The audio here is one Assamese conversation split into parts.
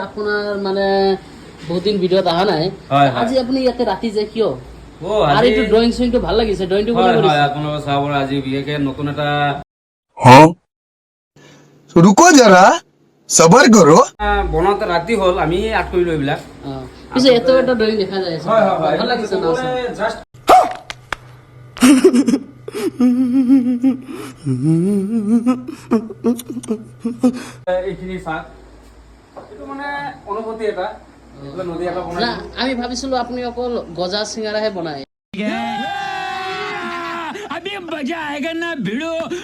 আপোনাৰ মানে বহুত দিন ভিডিঅ'ত অহা নাই আজি আপুনি ইয়াতে ৰাতি যে কিয় আৰু এইটো ড্ৰয়িং সুইংটো ভাল লাগিছে ড্ৰয়িংটো কোনে কৰিছে হয় আপোনালোকে চাব পাৰে আজি বিশেষকৈ নতুন এটা रुको जरा सबर करो বনাওঁতে ৰাতি হ'ল আমি আৰ্ট কৰিলোঁ এইবিলাক পিছে এত এটা ড্ৰয়িং দেখা যায় আছে ভাল লাগিছে না জাষ্ট এইখিনি চাওক এইটো মানে অনুভূতি এটা নদী এটা বনাই না আমি ভাবিছিলো আপুনি অকল গজা চিঙাৰাহে বনায়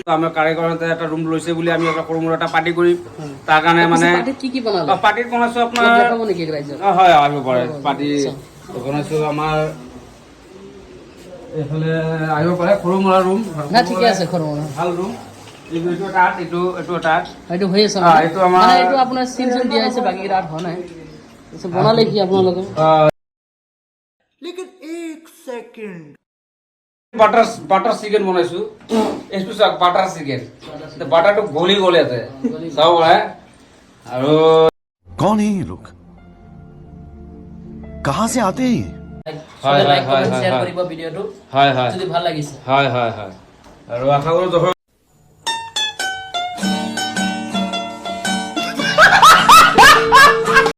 আমাৰ কাৰিকৰহঁতে এটা ৰুম লৈছে বুলি আমি এটা সৰু এটা পাৰ্টি কৰিম তাৰ কাৰণে মানে কি বনালে পাৰ্টিত বনাইছো আপোনাৰ দেখাব নেকি ৰাইজক হয় আহিব পাৰে পাৰ্টি বনাইছো আমাৰ এইফালে আহিব পাৰে সৰু মুৰা ৰুম না ঠিকে আছে সৰু ভাল ৰুম এইটো এটা আৰ্ট এইটো এটা আৰ্ট এইটো হৈ আছে এইটো আমাৰ মানে এইটো আপোনাৰ চিন চিন দিয়া আছে বাকি আৰ্ট হোৱা নাই বনালে কি আপোনালোকে लेकिन एक सेकंड বাটাৰ চিকেন বনাইছো এইটো চাওক বাটাৰ চিকেন বাটাৰটো গলি গলে আছে চাব পাৰে আৰু कौन है ये लोग कहां से आते हैं হয় লাইক কমেন্ট শেয়াৰ কৰিব ভিডিঅ'টো হয় যদি ভাল লাগিছে হয় আৰু আশা কৰোঁ